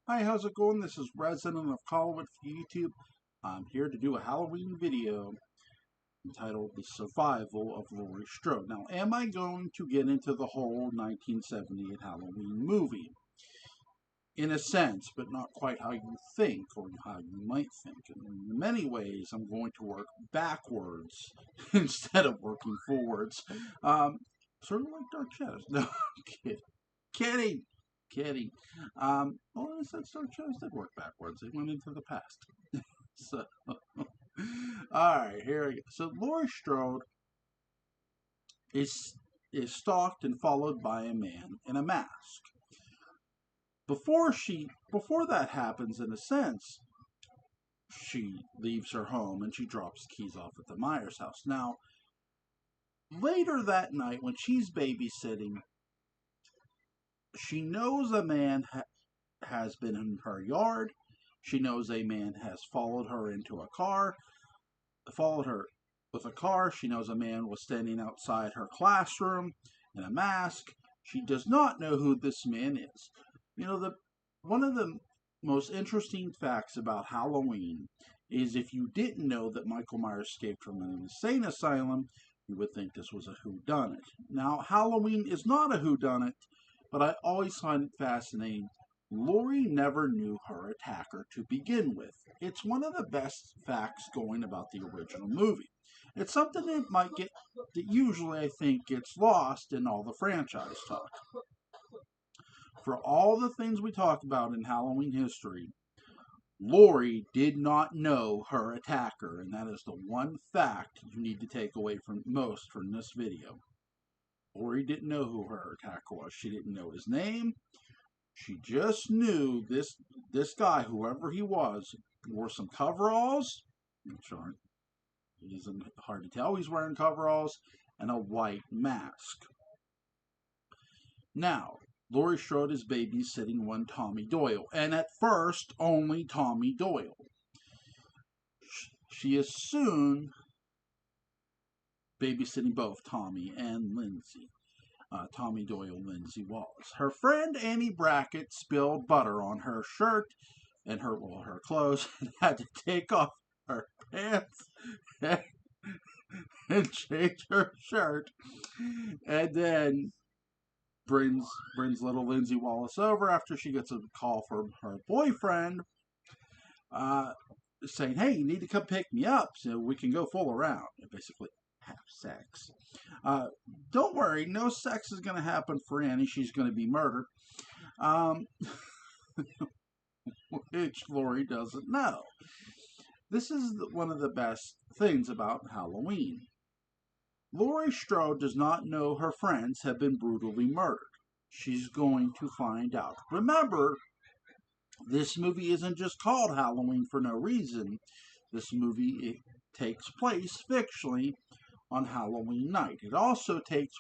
Hi, how's it going? This is Resident of Collinwood for YouTube. I'm here to do a Halloween video entitled The Survival of Laurie Strode. Now, am I going to get into the whole 1978 Halloween movie? In a sense, but not quite how you think or how you might think. And in many ways, I'm going to work backwards instead of working forwards. Sort of like Dark Shadows. No, I'm kidding. Kidding. Kidding. Well, in a sense, Dark Shadows did work backwards. They went into the past. So, all right, here we go. So, Laurie Strode is stalked and followed by a man in a mask. Before that happens, in a sense, she leaves her home and she drops the keys off at the Myers house. Now, later that night, when she's babysitting, she knows a man has been in her yard. She knows a man has followed her into a car, followed her with a car. She knows a man was standing outside her classroom in a mask. She does not know who this man is. One of the most interesting facts about Halloween is if you didn't know that Michael Myers escaped from an insane asylum, you would think this was a whodunit. Now, Halloween is not a whodunit, but I always find it fascinating. Laurie never knew her attacker to begin with. It's one of the best facts going about the original movie. It's something that usually I think gets lost in all the franchise talk. For all the things we talk about in Halloween history, Laurie did not know her attacker, and that is the one fact you need to take away from this video. Laurie didn't know who her attacker was. She didn't know his name. She just knew this guy, whoever he was, wore some coveralls. Sure, it isn't hard to tell he's wearing coveralls and a white mask. Now, Laurie Strode is babysitting one Tommy Doyle, and at first only Tommy Doyle. She is soon babysitting both Tommy and Lindsay. Tommy Doyle, Lindsay Wallace. Her friend Annie Brackett spilled butter on her shirt and her clothes and had to take off her pants and change her shirt. And then brings little Lindsay Wallace over after she gets a call from her boyfriend saying, "Hey, you need to come pick me up so we can go fool around." And basically, have sex. Don't worry, no sex is going to happen for Annie. She's going to be murdered. Which Laurie doesn't know. This is one of the best things about Halloween. Laurie Strode does not know her friends have been brutally murdered. She's going to find out. Remember, this movie isn't just called Halloween for no reason. This movie takes place fictionally on Halloween night. It also takes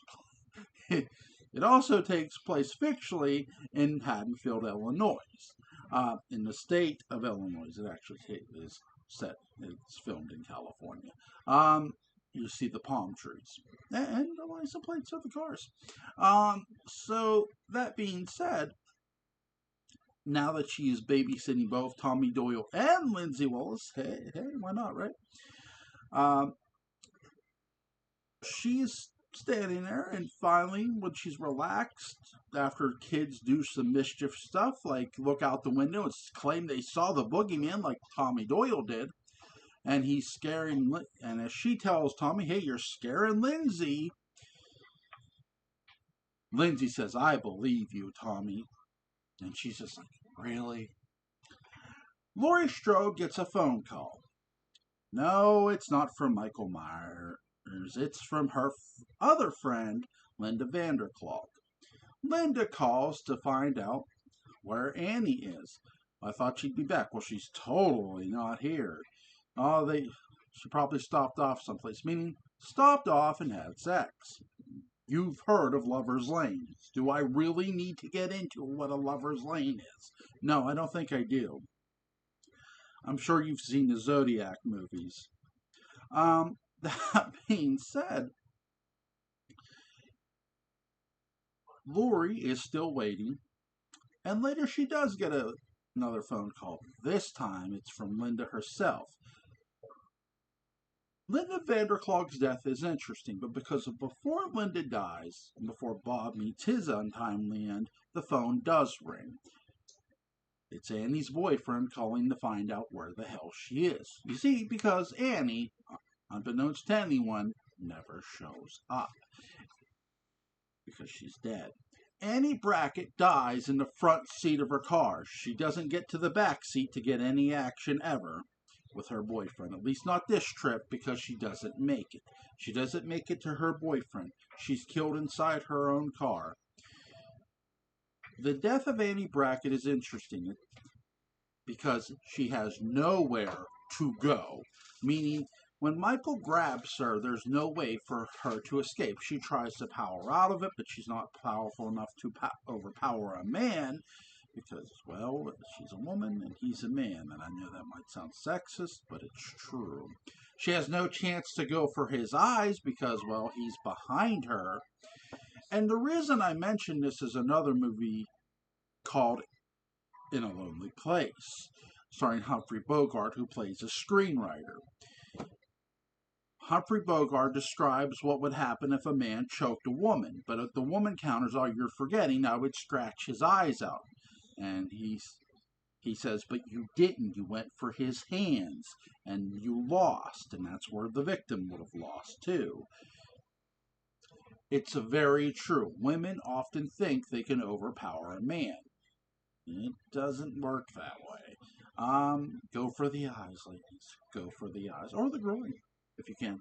place fictionally in Haddonfield, Illinois. In the state of Illinois, it actually is set. It's filmed in California. You see the palm trees and the license plates of the cars. So that being said, now that she is babysitting both Tommy Doyle and Lindsay Wallace, hey, why not, right? She's standing there, and finally, when she's relaxed, after kids do some mischief stuff, like look out the window and claim they saw the boogeyman, like Tommy Doyle did, and he's scaring, and as she tells Tommy, "Hey, you're scaring Lindsay," Lindsay says, "I believe you, Tommy," and she's just like, "Really?" Laurie Strode gets a phone call. No, it's not from Michael Myers. It's from her other friend, Linda Vanderklok. Linda calls to find out where Annie is. I thought she'd be back. Well, she's totally not here. She probably stopped off someplace, meaning stopped off and had sex. You've heard of Lover's Lane. Do I really need to get into what a Lover's Lane is? No, I don't think I do. I'm sure you've seen the Zodiac movies. That being said, Laurie is still waiting, and later she does get a Another phone call. This time it's from Linda herself. Linda Vanderklog's death is interesting, but because of before Linda dies and before Bob meets his untimely end, the phone does ring. It's Annie's boyfriend calling to find out where the hell she is. You see, because Annie, unbeknownst to anyone, never shows up because she's dead. Annie Brackett dies in the front seat of her car. She doesn't get to the back seat to get any action ever with her boyfriend. At least not this trip, because she doesn't make it. She doesn't make it to her boyfriend. She's killed inside her own car. The death of Annie Brackett is interesting because she has nowhere to go, meaning when Michael grabs her, there's no way for her to escape. She tries to power out of it, but she's not powerful enough to overpower a man because, well, she's a woman and he's a man. And I know that might sound sexist, but it's true. She has no chance to go for his eyes because, well, he's behind her. And the reason I mention this is another movie called In a Lonely Place, starring Humphrey Bogart, who plays a screenwriter. Humphrey Bogart describes what would happen if a man choked a woman, but if the woman counters, "Oh, you're forgetting, I would scratch his eyes out." And he says, "But you didn't. You went for his hands, and you lost." And that's where the victim would have lost, too. It's very true. Women often think they can overpower a man. It doesn't work that way. Go for the eyes, ladies. Go for the eyes. Or the groin, if you can.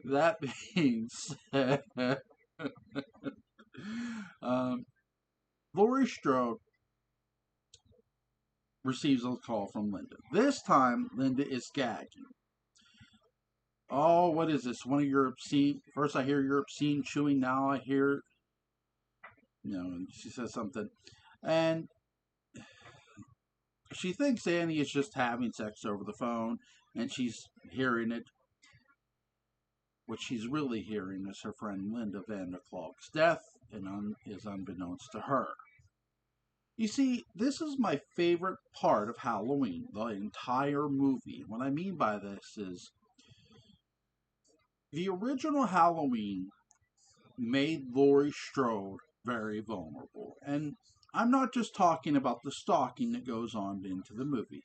That being said, Laurie Strode receives a call from Linda. This time, Linda is gagging. "Oh, what is this? One of your obscene..." First I hear your obscene chewing, now I hear... she says something. And she thinks Annie is just having sex over the phone, and she's hearing it. What she's really hearing is her friend Linda Vanderklog's death, and is unbeknownst to her. You see, this is my favorite part of Halloween, the entire movie. What I mean by this is, the original Halloween made Laurie Strode very vulnerable. And I'm not just talking about the stalking that goes on into the movie.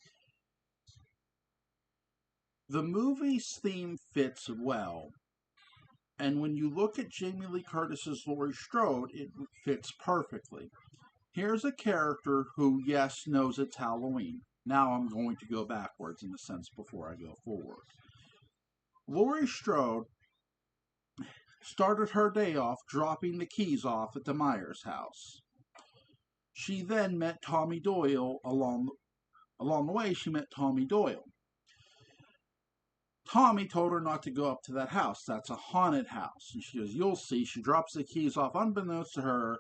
The movie's theme fits well. And when you look at Jamie Lee Curtis's Laurie Strode, it fits perfectly. Here's a character who, yes, knows it's Halloween. Now I'm going to go backwards in a sense before I go forward. Laurie Strode started her day off dropping the keys off at the Myers house. She then met Tommy Doyle along the way. She met Tommy Doyle. Tommy told her not to go up to that house. That's a haunted house. And she goes, "You'll see." She drops the keys off. Unbeknownst to her,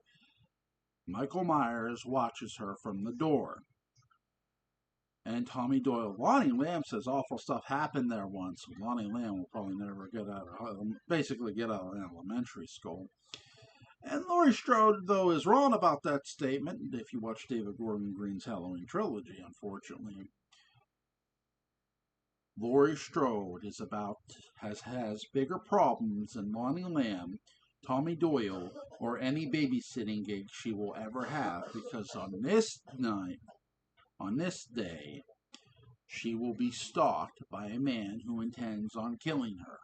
Michael Myers watches her from the door. And Tommy Doyle, Lonnie Lamb says awful stuff happened there once. Lonnie Lamb will probably never get out of elementary school. And Laurie Strode, though, is wrong about that statement. If you watch David Gordon Green's Halloween trilogy, unfortunately, Laurie Strode has bigger problems than Lonnie Lamb, Tommy Doyle, or any babysitting gig she will ever have, because on this day, she will be stalked by a man who intends on killing her.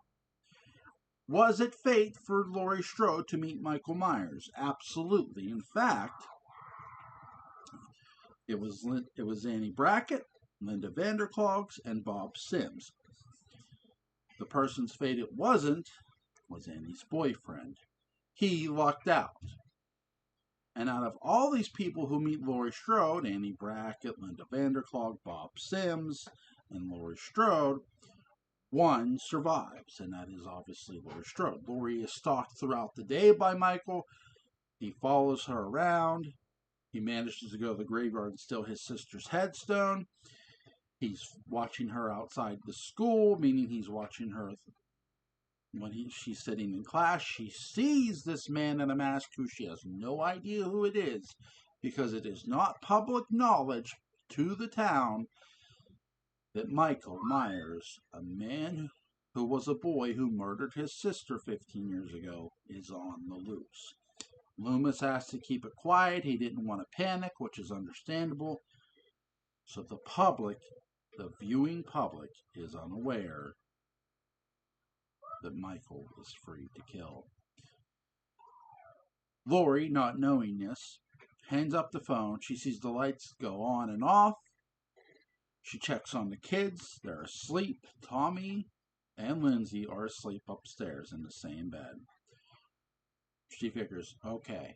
Was it fate for Laurie Strode to meet Michael Myers? Absolutely. In fact, it was Annie Brackett, Linda Vanderklog's, and Bob Sims. The person's fate it wasn't was Annie's boyfriend. He lucked out. And out of all these people who meet Laurie Strode, Annie Brackett, Linda Vanderklog, Bob Sims, and Laurie Strode, one survives, and that is obviously Laurie Strode. Laurie is stalked throughout the day by Michael. He follows her around. He manages to go to the graveyard and steal his sister's headstone. He's watching her outside the school, meaning he's watching her when she's sitting in class. She sees this man in a mask who she has no idea who it is, because it is not public knowledge to the town that Michael Myers, a man who was a boy who murdered his sister 15 years ago, is on the loose. Loomis has to keep it quiet. He didn't want to panic, which is understandable. So the public, the viewing public, is unaware that Michael is free to kill. Laurie, not knowing this, hangs up the phone. She sees the lights go on and off. She checks on the kids. They're asleep. Tommy and Lindsay are asleep upstairs in the same bed. She figures, okay,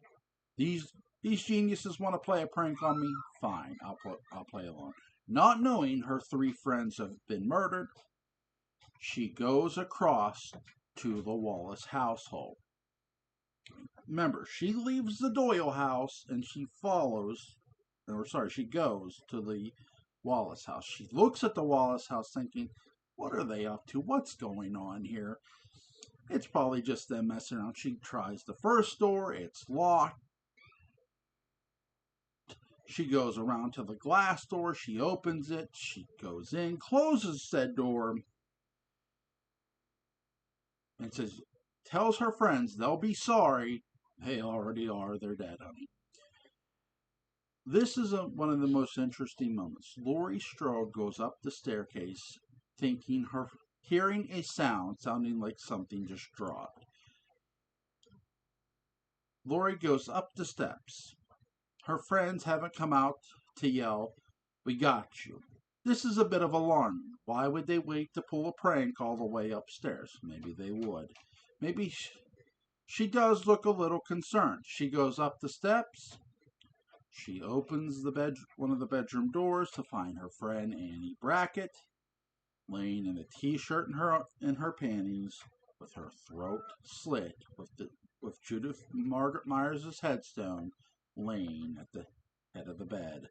these geniuses want to play a prank on me. Fine, I'll play along. Not knowing her 3 friends have been murdered, she goes across to the Wallace household. Remember, she leaves the Doyle house and she goes to the Wallace house. She looks at the Wallace house thinking, what are they up to? What's going on here? It's probably just them messing around. She tries the first door. It's locked. She goes around to the glass door. She opens it. She goes in, closes said door, and tells her friends they'll be sorry. They already are. They're dead, honey. This is one of the most interesting moments. Laurie Strode goes up the staircase, hearing a sound sounding like something just dropped. Laurie goes up the steps. Her friends haven't come out to yell, "We got you." This is a bit of alarming. Why would they wait to pull a prank all the way upstairs? Maybe they would. Maybe she does look a little concerned. She goes up the steps. She opens one of the bedroom doors to find her friend Annie Brackett laying in a t-shirt and her panties, with her throat slit, with Judith Margaret Myers' headstone laying at the head of the bed,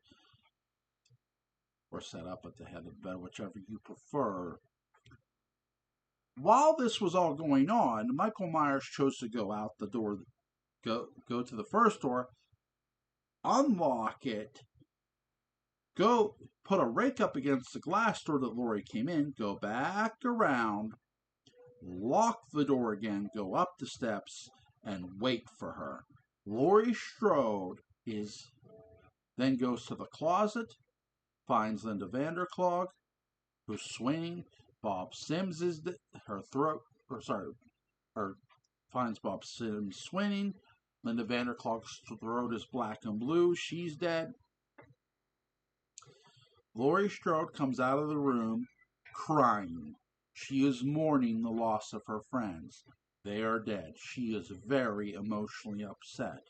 or set up at the head of the bed, whichever you prefer. While this was all going on, Michael Myers chose to go out the door, go to the first door, unlock it, go put a rake up against the glass door that Laurie came in, go back around, lock the door again, go up the steps, and wait for her. Laurie Strode then goes to the closet, finds Linda Vanderklog, who's swinging. Bob Sims finds Bob Sims swinging. Linda Vanderklog's throat is black and blue. She's dead. Laurie Strode comes out of the room crying. She is mourning the loss of her friends. They are dead. She is very emotionally upset.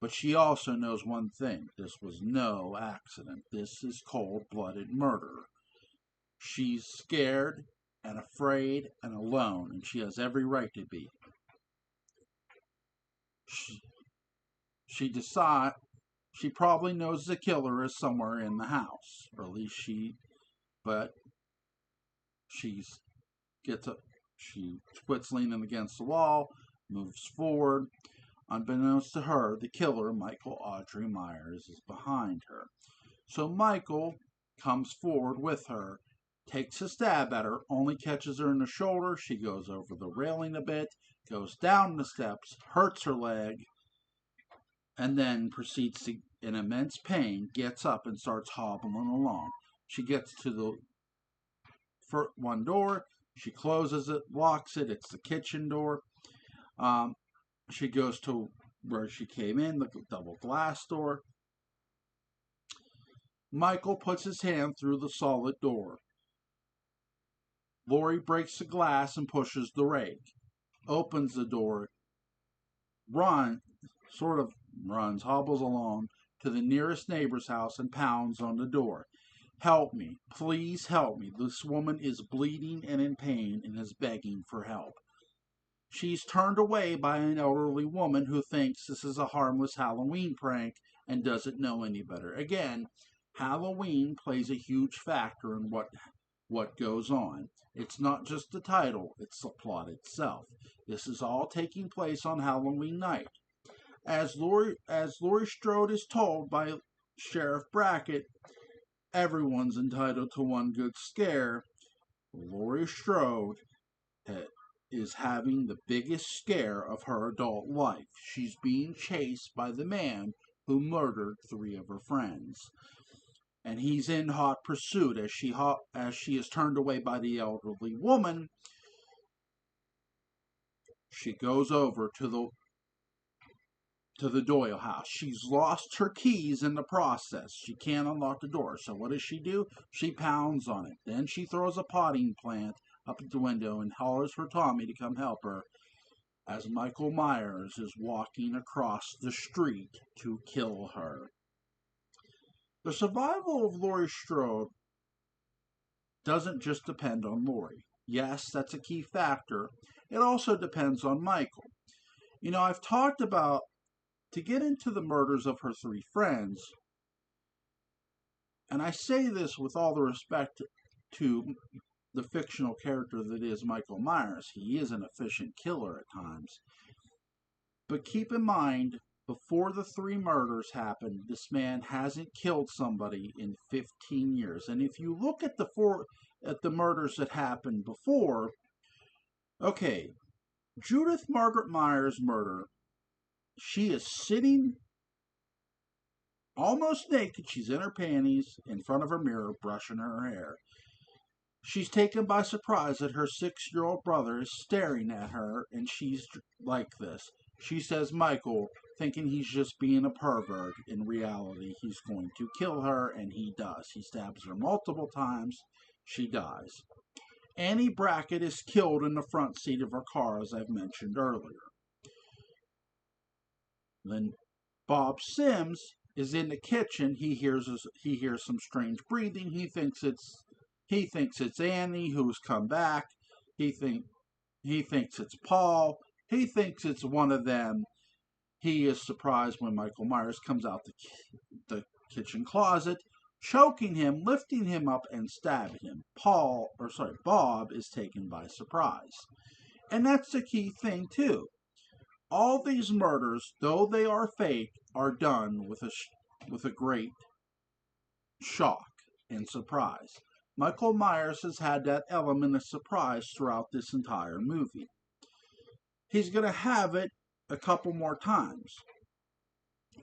But she also knows one thing. This was no accident. This is cold-blooded murder. She's scared and afraid and alone, and she has every right to be. She decides she probably knows the killer is somewhere in the house, or at least she quits leaning against the wall, moves forward. Unbeknownst to her, the killer, Michael Audrey Myers, is behind her. So Michael comes forward with her, takes a stab at her, only catches her in the shoulder. She goes over the railing a bit, goes down the steps, hurts her leg, and then proceeds to, in immense pain, gets up and starts hobbling along. She gets to the one door. She closes it, locks it. It's the kitchen door. She goes to where she came in, the double glass door. Michael puts his hand through the solid door. Laurie breaks the glass and pushes the rake. Opens the door. Hobbles along to the nearest neighbor's house and pounds on the door. "Help me. Please help me. This woman is bleeding and in pain and is begging for help." She's turned away by an elderly woman who thinks this is a harmless Halloween prank and doesn't know any better. Again, Halloween plays a huge factor in what goes on. It's not just the title, it's the plot itself. This is all taking place on Halloween night. As Laurie Strode is told by Sheriff Brackett, everyone's entitled to one good scare. Laurie Strode is having the biggest scare of her adult life. She's being chased by the man who murdered three of her friends. And he's in hot pursuit as she is turned away by the elderly woman. She goes over to the Doyle house. She's lost her keys in the process. She can't unlock the door. So what does she do? She pounds on it. Then she throws a potting plant up at the window and hollers for Tommy to come help her as Michael Myers is walking across the street to kill her. The survival of Laurie Strode doesn't just depend on Laurie. Yes, that's a key factor. It also depends on Michael. I've talked about, to get into the murders of her three friends, and I say this with all the respect to the fictional character that is Michael Myers. He is an efficient killer at times. But keep in mind, before the three murders happened, this man hasn't killed somebody in 15 years. And if you look at the murders that happened before, okay, Judith Margaret Myers' murder, she is sitting almost naked. She's in her panties in front of her mirror, brushing her hair. She's taken by surprise that her 6-year-old brother is staring at her, and she's like this. She says, Michael, thinking he's just being a pervert. In reality, he's going to kill her, and he does. He stabs her multiple times. She dies. Annie Brackett is killed in the front seat of her car, as I've mentioned earlier. Then Bob Sims is in the kitchen. He hears some strange breathing. He thinks it's Annie who's come back. He thinks it's Paul. He thinks it's one of them. He is surprised when Michael Myers comes out the kitchen closet, choking him, lifting him up, and stabbing him. Bob is taken by surprise. And that's the key thing, too. All these murders, though they are fake, are done with a great shock and surprise. Michael Myers has had that element of surprise throughout this entire movie. He's going to have it a couple more times.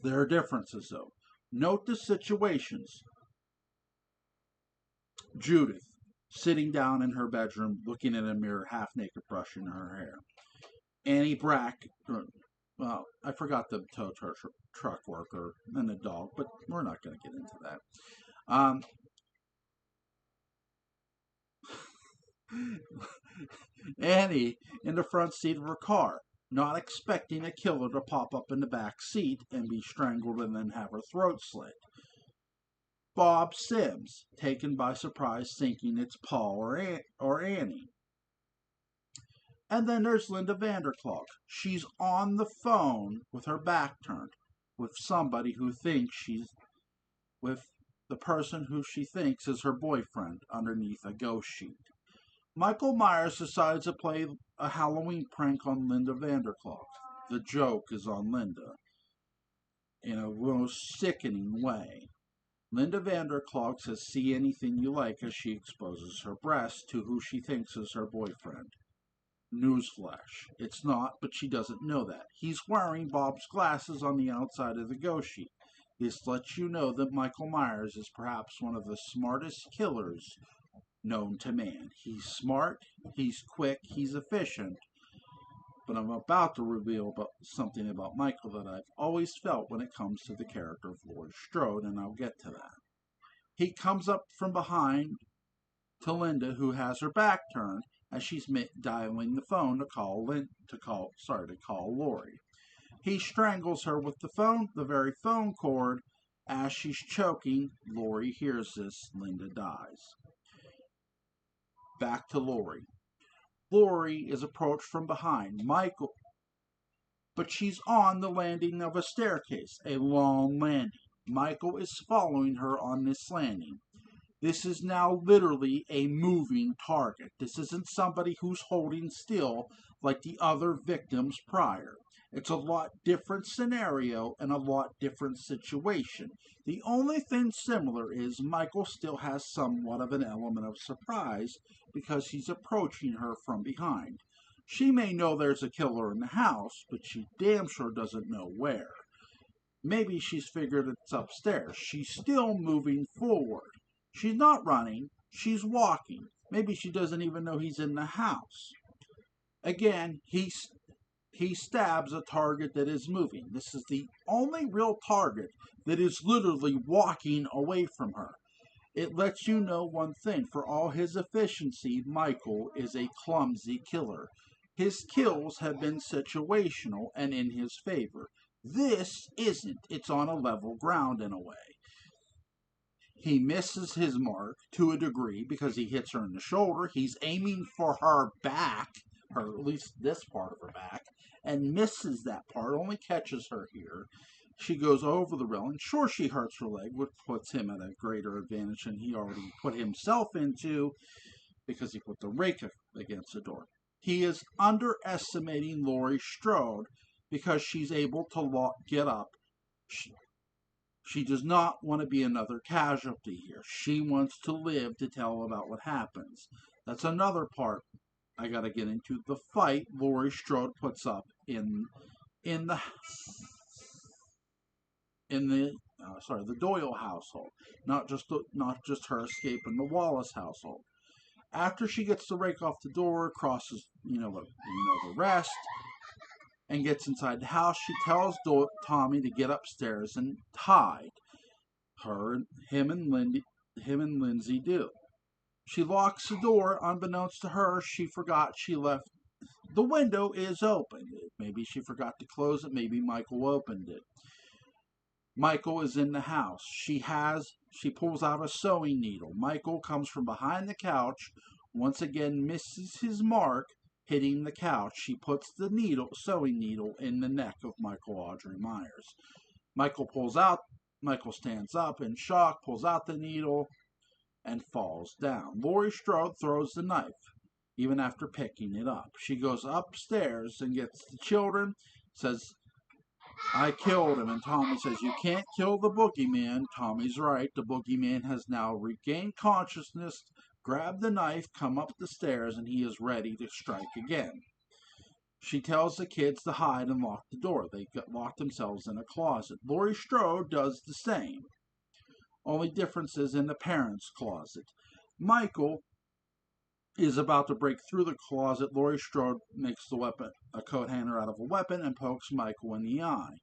There are differences, though. Note the situations. Judith, sitting down in her bedroom, looking in a mirror, half naked, brushing her hair. Annie Brack, well, I forgot the tow truck worker and the dog, but we're not going to get into that. Annie in the front seat of her car, not expecting a killer to pop up in the back seat and be strangled and then have her throat slit. Bob Sims, taken by surprise, thinking it's Paul or Annie. And then there's Linda Vanderklok. She's on the phone with her back turned with somebody who thinks she's with the person who she thinks is her boyfriend underneath a ghost sheet. Michael Myers decides to play a Halloween prank on Linda Vanderklok. The joke is on Linda in a most sickening way. Linda Vanderklok says, "See anything you like," as she exposes her breast to who she thinks is her boyfriend. Newsflash. It's not, but she doesn't know that. He's wearing Bob's glasses on the outside of the ghost sheet. This lets you know that Michael Myers is perhaps one of the smartest killers known to man. He's smart, he's quick, he's efficient. But I'm about to reveal something about Michael that I've always felt when it comes to the character of Laurie Strode, and I'll get to that. He comes up from behind to Linda, who has her back turned, as she's dialing the phone to call Laurie. He strangles her with the very phone cord. As she's choking, Laurie hears this. Linda dies. Back to Laurie. Laurie is approached from behind Michael, but she's on the landing of a staircase, a long landing. Michael is following her on this landing. This is now literally a moving target. This isn't somebody who's holding still like the other victims prior. It's a lot different scenario and a lot different situation. The only thing similar is Michael still has somewhat of an element of surprise because he's approaching her from behind. She may know there's a killer in the house, but she damn sure doesn't know where. Maybe she's figured it's upstairs. She's still moving forward. She's not running, she's walking. Maybe she doesn't even know he's in the house. Again, he stabs a target that is moving. This is the only real target that is literally walking away from her. It lets you know one thing. For all his efficiency, Michael is a clumsy killer. His kills have been situational and in his favor. This isn't. It's on a level ground in a way. He misses his mark to a degree because he hits her in the shoulder. He's aiming for her back, or at least this part of her back, and misses that part, only catches her here. She goes over the railing. Sure, she hurts her leg, which puts him at a greater advantage than he already put himself into because he put the rake against the door. He is underestimating Laurie Strode because she's able to get up. She does not want to be another casualty here. She wants to live to tell about what happens. That's another part I got to get into. The fight Laurie Strode puts up in the Doyle household, not just her escaping the Wallace household. After she gets the rake off the door, crosses the rest, and gets inside the house, she tells Tommy to get upstairs and hide. Him and Lindsay do. She locks the door. Unbeknownst to her, she forgot she left. The window is open. Maybe she forgot to close it. Maybe Michael opened it. Michael is in the house. She pulls out a sewing needle. Michael comes from behind the couch, once again misses his mark, hitting the couch. She puts the sewing needle in the neck of Michael Audrey Myers. Michael stands up in shock, pulls out the needle, and falls down. Laurie Strode throws the knife, even after picking it up. She goes upstairs and gets the children, says, "I killed him," and Tommy says, "You can't kill the boogeyman." Tommy's right. The boogeyman has now regained consciousness, grabbed the knife, come up the stairs, and he is ready to strike again. She tells the kids to hide and lock the door. They lock themselves in a closet. Laurie Strode does the same. Only difference is in the parents' closet. Michael is about to break through the closet. Laurie Strode makes a coat hanger out of a weapon, and pokes Michael in the eye.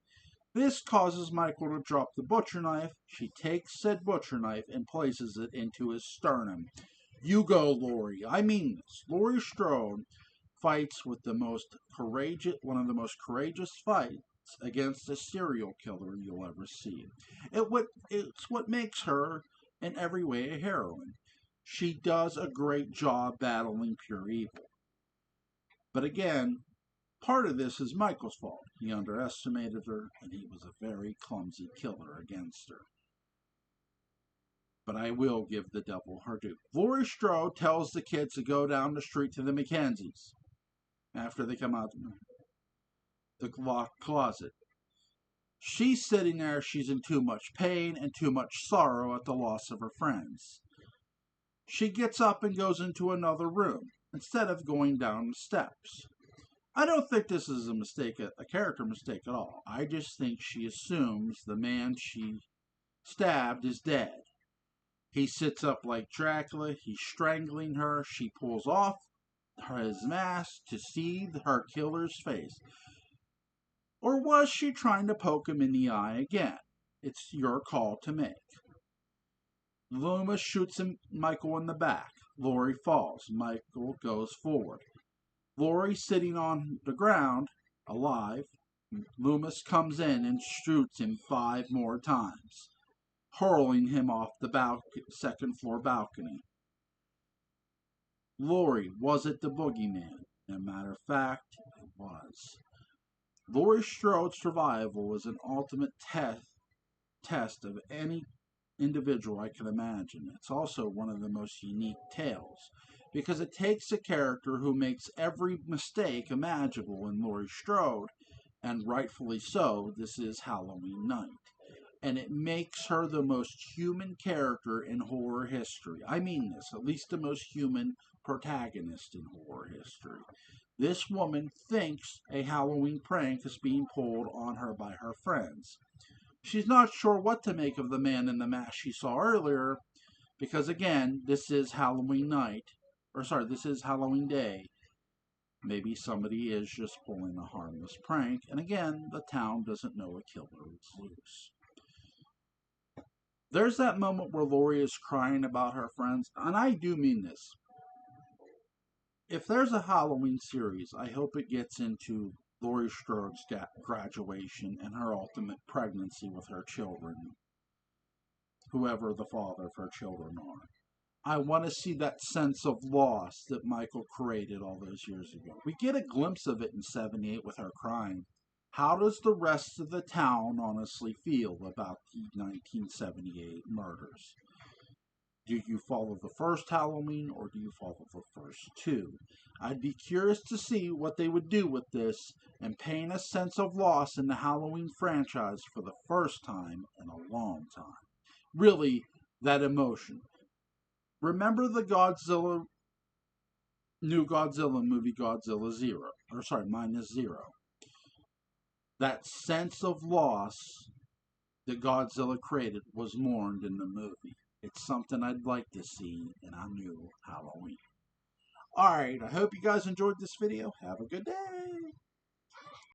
This causes Michael to drop the butcher knife. She takes said butcher knife and places it into his sternum. "You go, Laurie. I mean this." Laurie Strode fights with one of the most courageous fights against a serial killer you'll ever see. It's what makes her, in every way, a heroine. She does a great job battling pure evil. But again, part of this is Michael's fault. He underestimated her, and he was a very clumsy killer against her. But I will give the devil her due. Laurie Strode tells the kids to go down the street to the Mackenzies after they come out of the locked closet. She's sitting there. She's in too much pain and too much sorrow at the loss of her friends. She gets up and goes into another room instead of going down the steps. I don't think this is a character mistake at all. I just think she assumes the man she stabbed is dead. He sits up like Dracula. He's strangling her. She pulls off his mask to see her killer's face. Or was she trying to poke him in the eye again? It's your call to make. Loomis shoots Michael in the back. Laurie falls. Michael goes forward. Laurie sitting on the ground, alive. Loomis comes in and shoots him 5 more times, hurling him off the second-floor balcony. Laurie, was it the boogeyman? As a matter of fact, it was. Laurie Strode's survival is an ultimate test of any individual I can imagine. It's also one of the most unique tales, because it takes a character who makes every mistake imaginable in Laurie Strode And rightfully so, this is Halloween night. And it makes her the most human character in horror history. I mean this, at least the most human protagonist in horror history. This woman thinks a Halloween prank is being pulled on her by her friends. She's not sure what to make of the man in the mask she saw earlier, because again, this is Halloween night, or sorry, this is Halloween day. Maybe somebody is just pulling a harmless prank, and again, the town doesn't know a killer is loose. There's that moment where Laurie is crying about her friends, and I do mean this. If there's a Halloween series, I hope it gets into Laurie Strode's graduation and her ultimate pregnancy with her children, whoever the father of her children are. I want to see that sense of loss that Michael created all those years ago. We get a glimpse of it in 78 with her crying. How does the rest of the town honestly feel about the 1978 murders? Do you follow the first Halloween or do you follow the first two? I'd be curious to see what they would do with this and paint a sense of loss in the Halloween franchise for the first time in a long time. Really, that emotion. Remember the new Godzilla movie, Godzilla Zero, or sorry, minus Zero. That sense of loss that Godzilla created was mourned in the movie. It's something I'd like to see in our new Halloween. Alright, I hope you guys enjoyed this video. Have a good day.